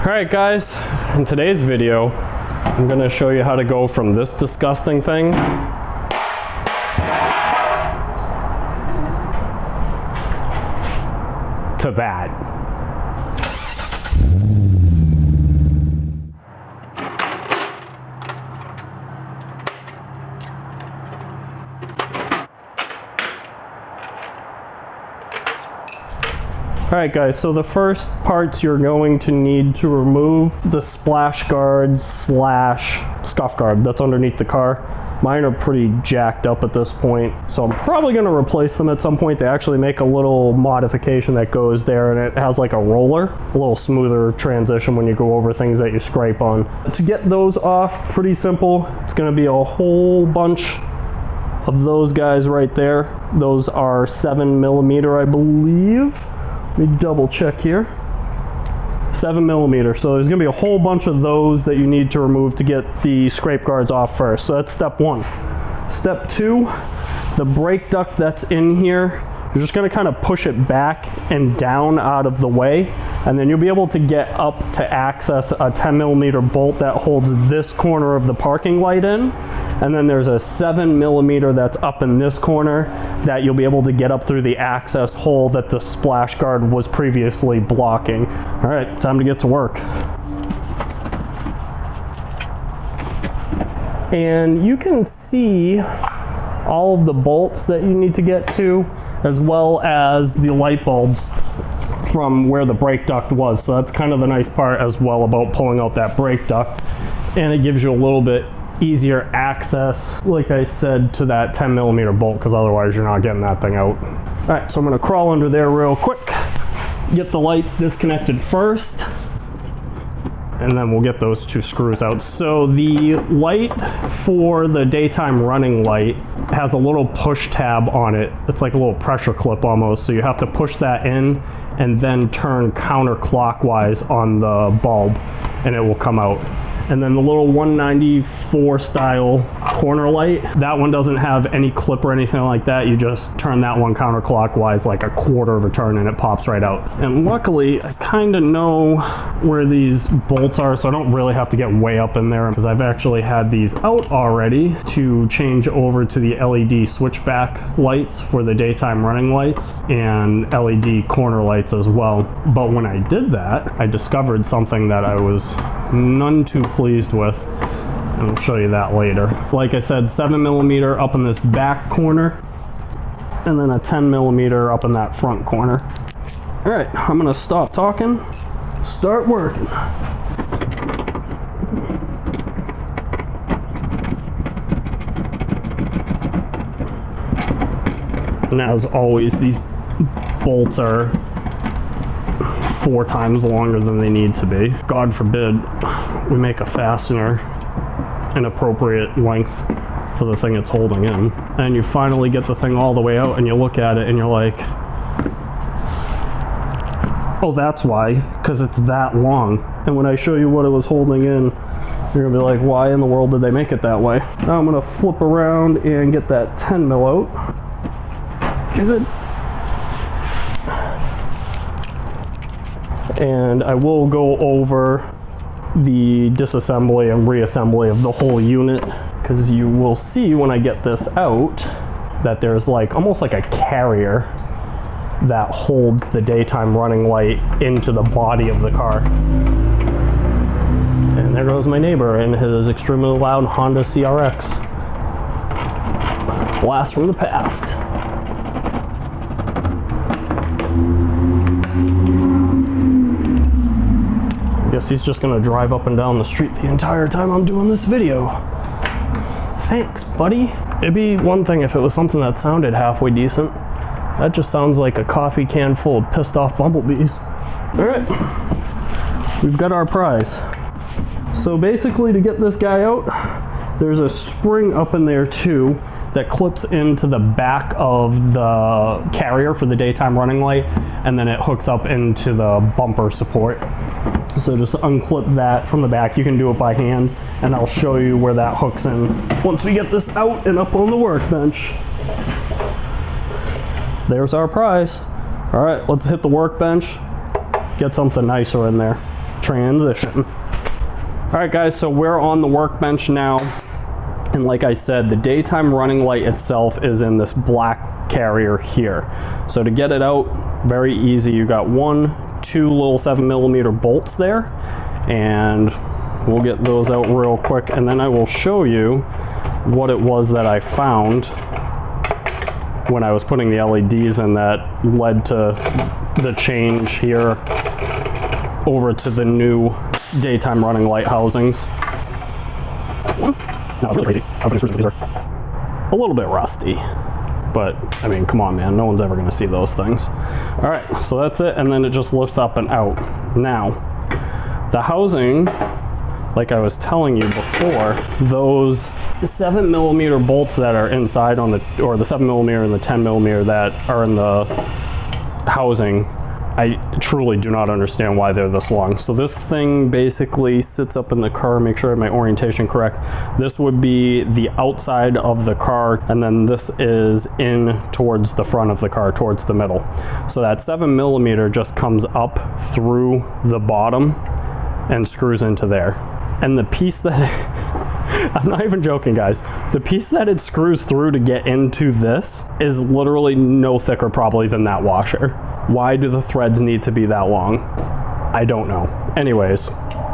Alright guys, in today's video, I'm going to show you how to go from this disgusting thing to that. Alright guys, so the first parts you're going to need to remove the splash guard slash scuff guard that's underneath the car. Mine are pretty jacked up at this point, so I'm probably going to replace them at some point. They actually make a little modification that goes there, and it has like a roller, a little smoother transition when you go over things that you scrape on. To get those off, pretty simple. It's going to be a whole bunch of those guys right there. Those are 7mm, I believe. Let me double check here. 7mm. So there's gonna be a whole bunch of those that you need to remove to get the scrape guards off first. So that's step one. Step two, the brake duct that's in here, you're just gonna kind of push it back and down out of the way, and then you'll be able to get up to access a 10mm bolt that holds this corner of the parking light in. And then there's a 7mm that's up in this corner that you'll be able to get up through the access hole that the splash guard was previously blocking. All right, time to get to work. And you can see all of the bolts that you need to get to, as well as the light bulbs from where the brake duct was. So that's kind of the nice part as well about pulling out that brake duct. And it gives you a little bit easier access, like I said, to that 10mm bolt, because otherwise you're not getting that thing out. All right, so I'm gonna crawl under there real quick, get the lights disconnected first, and then we'll get those two screws out. So the light for the daytime running light has a little push tab on it. It's like a little pressure clip almost. So you have to push that in and then turn counterclockwise on the bulb and it will come out. And then the little 194 style corner light, that one doesn't have any clip or anything like that. You just turn that one counterclockwise like a quarter of a turn and it pops right out. And luckily, I kind of know where these bolts are, so I don't really have to get way up in there, because I've actually had these out already to change over to the LED switchback lights for the daytime running lights and LED corner lights as well. But when I did that, I discovered something that I was none too pleased with, and I'll show you that later. Like I said, 7mm up in this back corner, and then a 10mm up in that front corner. All right, I'm gonna stop talking, start working. And as always, these bolts are 4 times longer than they need to be. God forbid we make a fastener an appropriate length for the thing it's holding in. And you finally get the thing all the way out and you look at it and you're like, oh, that's why, because it's that long. And when I show you what it was holding in, you're gonna be like, why in the world did they make it that way? Now I'm gonna flip around and get that 10mm out. Good. And I will go over the disassembly and reassembly of the whole unit, because you will see when I get this out that there's like almost like a carrier that holds the daytime running light into the body of the car. And there goes my neighbor in his extremely loud Honda CRX. Blast from the past. Guess he's just gonna drive up and down the street the entire time I'm doing this video. Thanks, buddy. It'd be one thing if it was something that sounded halfway decent. That just sounds like a coffee can full of pissed off bumblebees. All right, we've got our prize. So basically, to get this guy out, there's a spring up in there too that clips into the back of the carrier for the daytime running light, and then it hooks up into the bumper support. So just unclip that from the back. You can do it by hand, and I'll show you where that hooks in once we get this out and up on the workbench. There's our prize. All right, let's hit the workbench, get something nicer in there. transition. All right guys, so we're on the workbench now. And like I said, the daytime running light itself is in this black carrier here. So to get it out, very easy. You got 2 little 7mm bolts there, and we'll get those out real quick, and then I will show you what it was that I found when I was putting the LEDs in that led to the change here over to the new daytime running light housings. No, it's really crazy. These are a little bit rusty, but I mean, come on, man. No one's ever going to see those things. All right, so that's it, and then it just lifts up and out. Now, the housing, like I was telling you before, those 7mm bolts that are inside on the, or the 7mm and the 10mm that are in the housing, I truly do not understand why they're this long. So this thing basically sits up in the car, make sure I have my orientation correct. This would be the outside of the car, and then this is in towards the front of the car, towards the middle. So that 7mm just comes up through the bottom and screws into there. And the piece that, I'm not even joking guys, the piece that it screws through to get into this is literally no thicker probably than that washer. Why do the threads need to be that long? I don't know. Anyways,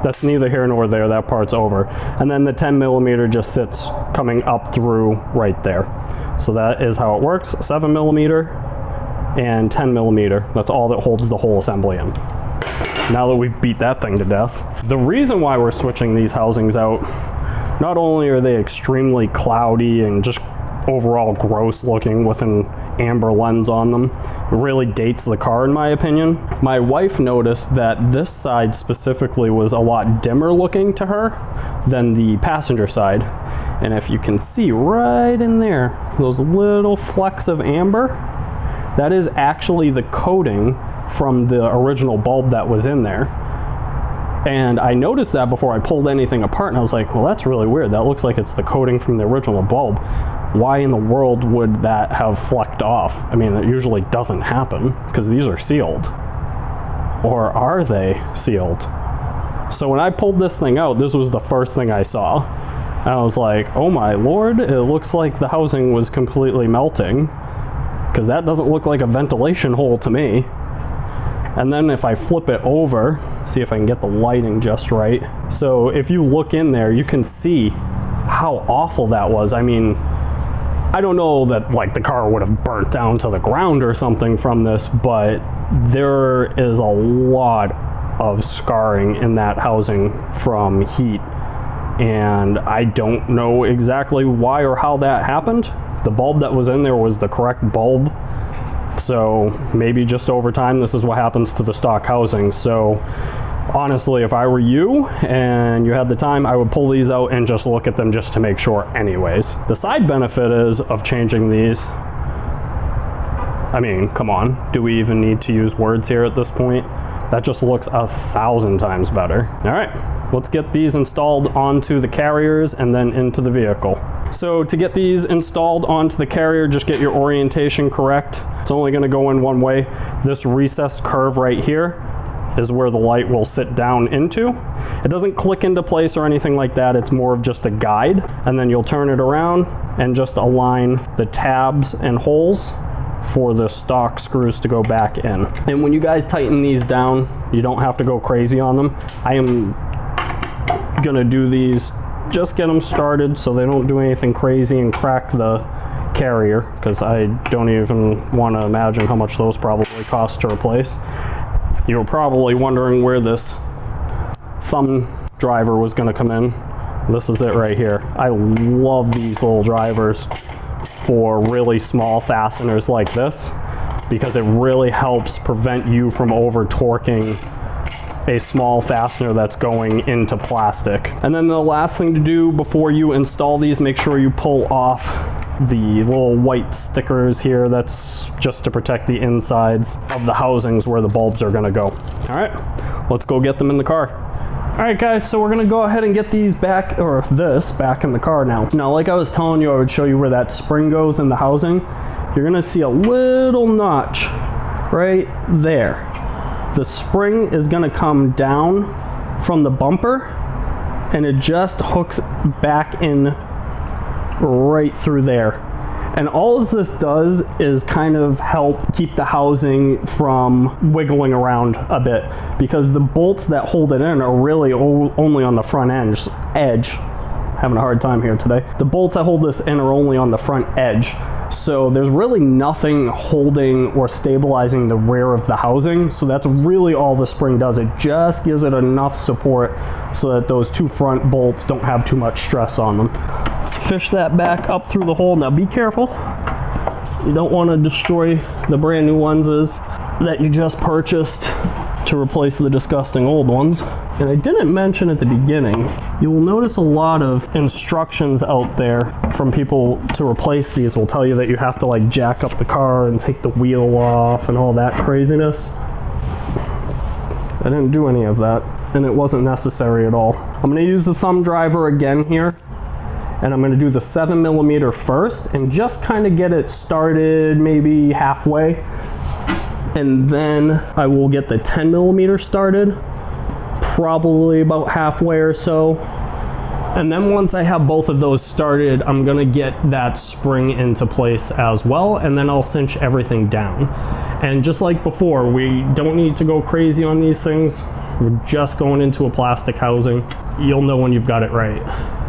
that's neither here nor there, that part's over. And then the 10mm just sits coming up through right there. So that is how it works, 7mm and 10mm. That's all that holds the whole assembly in. Now that we've beat that thing to death. The reason why we're switching these housings out, not only are they extremely cloudy and just overall gross looking with an amber lens on them, it really dates the car in my opinion. My wife noticed that this side specifically was a lot dimmer looking to her than the passenger side. And if you can see right in there, those little flecks of amber, that is actually the coating from the original bulb that was in there. And I noticed that before I pulled anything apart, and I was like, well, that's really weird. That looks like it's the coating from the original bulb. Why in the world would that have flecked off? I mean, it usually doesn't happen because these are sealed. Or are they sealed? So when I pulled this thing out, this was the first thing I saw. And I was like, oh my lord, it looks like the housing was completely melting, because that doesn't look like a ventilation hole to me. And then if I flip it over, see if I can get the lighting just right. So if you look in there, you can see how awful that was. I mean, I don't know that like the car would have burnt down to the ground or something from this, but there is a lot of scarring in that housing from heat. And I don't know exactly why or how that happened. The bulb that was in there was the correct bulb. So maybe just over time, this is what happens to the stock housing. So honestly, if I were you and you had the time, I would pull these out and just look at them just to make sure anyways. The side benefit is of changing these, I mean, come on, do we even need to use words here at this point? That just looks 1,000 times better. All right, let's get these installed onto the carriers and then into the vehicle. So to get these installed onto the carrier, just get your orientation correct. It's only gonna go in one way. This recessed curve right here is where the light will sit down into. It doesn't click into place or anything like that. It's more of just a guide. And then you'll turn it around and just align the tabs and holes for the stock screws to go back in. And when you guys tighten these down, you don't have to go crazy on them. I am gonna do these, just get them started so they don't do anything crazy and crack the carrier, because I don't even want to imagine how much those probably cost to replace. You're probably wondering where this thumb driver was going to come in. This is it right here. I love these little drivers for really small fasteners like this, because it really helps prevent you from over torquing a small fastener that's going into plastic. And then the last thing to do before you install these, make sure you pull off the little white stickers here. That's just to protect the insides of the housings where the bulbs are gonna go. All right, let's go get them in the car. All right guys, so we're gonna go ahead and get these back, or this back in the car now. Now, like I was telling you, I would show you where that spring goes in the housing. You're gonna see a little notch right there. The spring is gonna come down from the bumper, and it just hooks back in right through there. And all this does is kind of help keep the housing from wiggling around a bit, because the bolts that hold it in are really only on the front edge. Having a hard time here today. The bolts that hold this in are only on the front edge. So there's really nothing holding or stabilizing the rear of the housing. So that's really all the spring does. It just gives it enough support so that those two front bolts don't have too much stress on them. Let's fish that back up through the hole. Now be careful. You don't want to destroy the brand new lenses that you just purchased to replace the disgusting old ones. And I didn't mention at the beginning, you will notice a lot of instructions out there from people to replace these will tell you that you have to like jack up the car and take the wheel off and all that craziness. I didn't do any of that, and it wasn't necessary at all. I'm gonna use the thumb driver again here, and I'm gonna do the 7mm first and just kind of get it started maybe halfway. And then I will get the 10mm started, probably about halfway or so. And then once I have both of those started, I'm gonna get that spring into place as well, and then I'll cinch everything down. And just like before, we don't need to go crazy on these things. We're just going into a plastic housing. You'll know when you've got it right.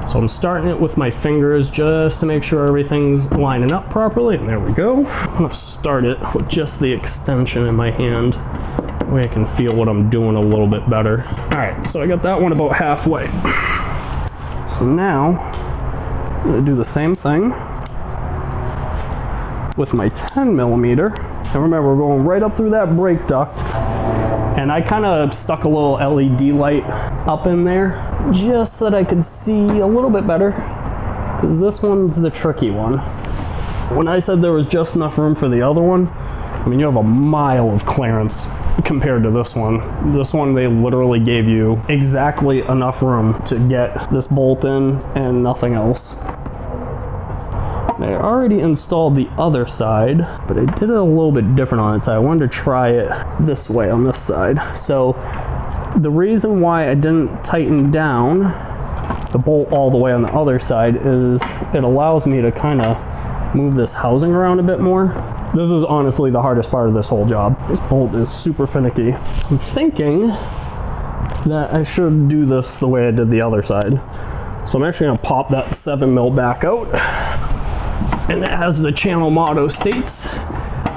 So I'm starting it with my fingers just to make sure everything's lining up properly, and there we go. I'm gonna start it with just the extension in my hand. That way I can feel what I'm doing a little bit better. All right, so I got that one about halfway. So now, I'm gonna do the same thing with my 10mm. And remember, we're going right up through that brake duct. And I kind of stuck a little LED light up in there just so that I could see a little bit better, because this one's the tricky one. When I said there was just enough room for the other one, I mean, you have a mile of clearance compared to this one. This one, they literally gave you exactly enough room to get this bolt in and nothing else. I already installed the other side, but I did it a little bit different on it, so I wanted to try it this way on this side. So the reason why I didn't tighten down the bolt all the way on the other side is it allows me to kind of move this housing around a bit more. This is honestly the hardest part of this whole job. This bolt is super finicky. I'm thinking that I should do this the way I did the other side. So I'm actually gonna pop that 7mm back out. And as the channel motto states,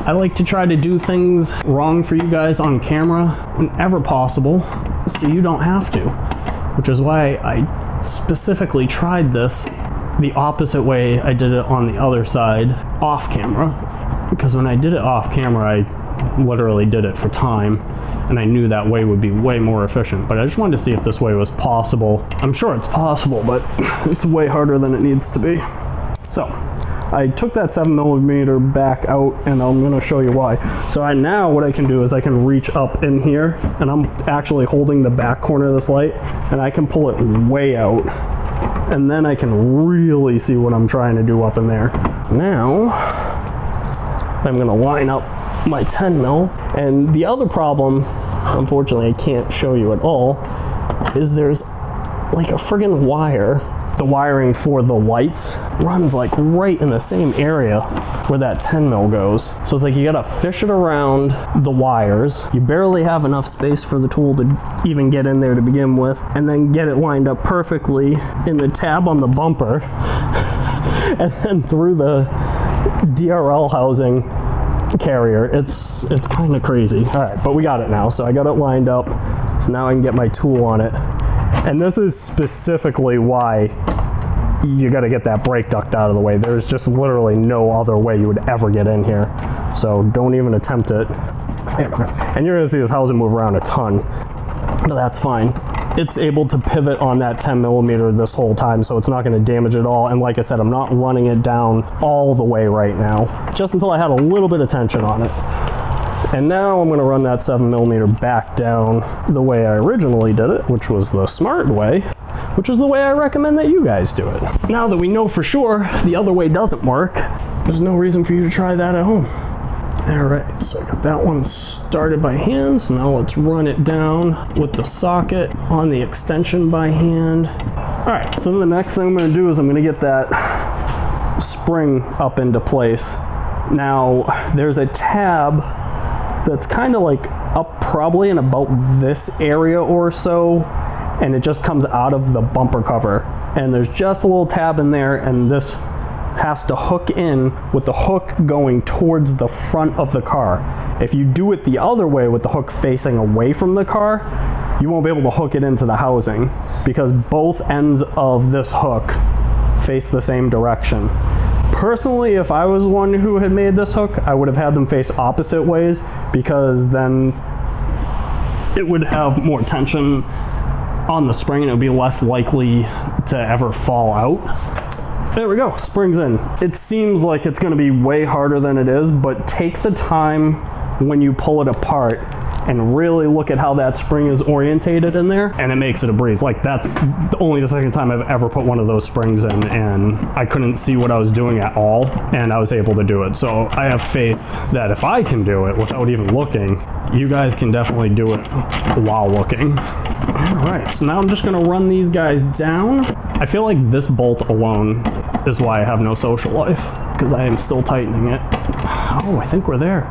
I like to try to do things wrong for you guys on camera whenever possible, so you don't have to. Which is why I specifically tried this the opposite way I did it on the other side, off camera. Because when I did it off camera, I literally did it for time, and I knew that way would be way more efficient. But I just wanted to see if this way was possible. I'm sure it's possible, but it's way harder than it needs to be. So I took that 7mm back out, and I'm gonna show you why. So now what I can do is I can reach up in here, and I'm actually holding the back corner of this light, and I can pull it way out, and then I can really see what I'm trying to do up in there. Now I'm gonna line up my 10mm, and the other problem, unfortunately I can't show you at all, is there's like a friggin' wire. The wiring for the lights runs like right in the same area where that 10mm goes. So it's like you gotta fish it around the wires. You barely have enough space for the tool to even get in there to begin with, and then get it lined up perfectly in the tab on the bumper and then through the DRL housing carrier. It's kind of crazy. All right, but we got it now. So I got it lined up. So now I can get my tool on it. And this is specifically why you got to get that brake duct out of the way. There's just literally no other way you would ever get in here. So don't even attempt it. And you're going to see this housing move around a ton, but that's fine. It's able to pivot on that 10mm this whole time, so it's not going to damage it all. And like I said, I'm not running it down all the way right now, just until I had a little bit of tension on it. And now I'm going to run that 7mm back down the way I originally did it, which was the smart way, which is the way I recommend that you guys do it. Now that we know for sure the other way doesn't work, there's no reason for you to try that at home. All right, so I got that one started by hand. So now let's run it down with the socket on the extension by hand. All right, so the next thing I'm gonna do is I'm gonna get that spring up into place. Now, there's a tab that's kind of like up probably in about this area or so, and it just comes out of the bumper cover. And there's just a little tab in there, and this has to hook in with the hook going towards the front of the car. If you do it the other way with the hook facing away from the car, you won't be able to hook it into the housing because both ends of this hook face the same direction. Personally, if I was one who had made this hook, I would have had them face opposite ways because then it would have more tension on the spring and it would be less likely to ever fall out. There we go, spring's in. It seems like it's gonna be way harder than it is, but take the time when you pull it apart and really look at how that spring is orientated in there, and it makes it a breeze. Like, that's only the second time I've ever put one of those springs in, and I couldn't see what I was doing at all, and I was able to do it. So I have faith that if I can do it without even looking, you guys can definitely do it while looking. All right, so now I'm just gonna run these guys down. I feel like this bolt alone is why I have no social life, because I am still tightening it. Oh, I think we're there.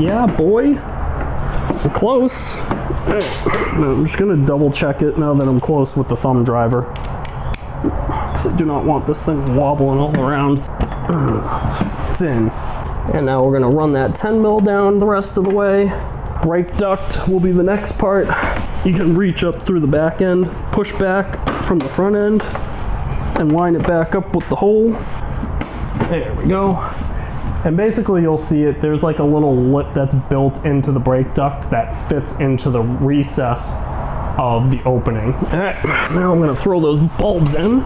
Yeah, boy. We're close. I'm just gonna double check it now that I'm close with the thumb driver, because I do not want this thing wobbling all around. It's in. And now we're gonna run that 10 mil down the rest of the way. Brake duct will be the next part. You can reach up through the back end, push back from the front end, and line it back up with the hole. There we go. And basically you'll see it, there's like a little lip that's built into the brake duct that fits into the recess of the opening. All right, now I'm gonna throw those bulbs in,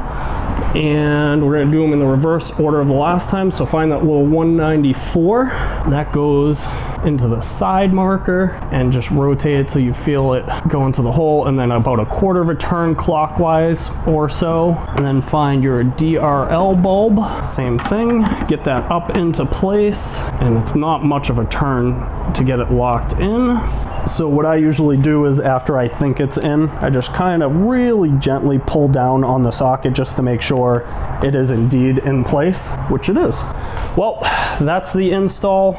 and we're gonna do them in the reverse order of the last time. So find that little 194, that goes into the side marker, and just rotate it till you feel it go into the hole, and then about a quarter of a turn clockwise or so, and then find your DRL bulb, same thing, get that up into place, and it's not much of a turn to get it locked in. So what I usually do is after I think it's in, I just kind of really gently pull down on the socket just to make sure it is indeed in place, which it is. Well, that's the install.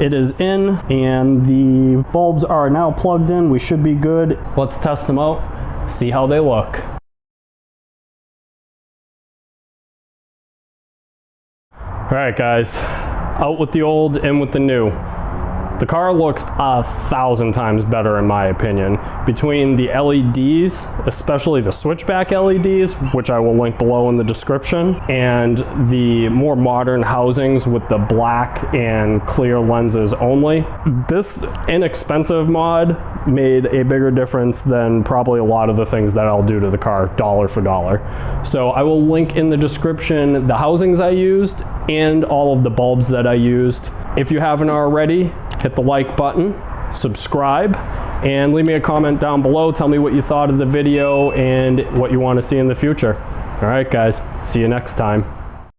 It is in, and the bulbs are now plugged in. We should be good. Let's test them out, see how they look. All right, guys, out with the old, in with the new. The car looks 1,000 times better in my opinion. Between the LEDs, especially the switchback LEDs, which I will link below in the description, and the more modern housings with the black and clear lenses only, this inexpensive mod made a bigger difference than probably a lot of the things that I'll do to the car dollar for dollar. So I will link in the description the housings I used and all of the bulbs that I used. If you haven't already, hit the like button, subscribe, and leave me a comment down below. Tell me what you thought of the video and what you want to see in the future. All right, guys, see you next time.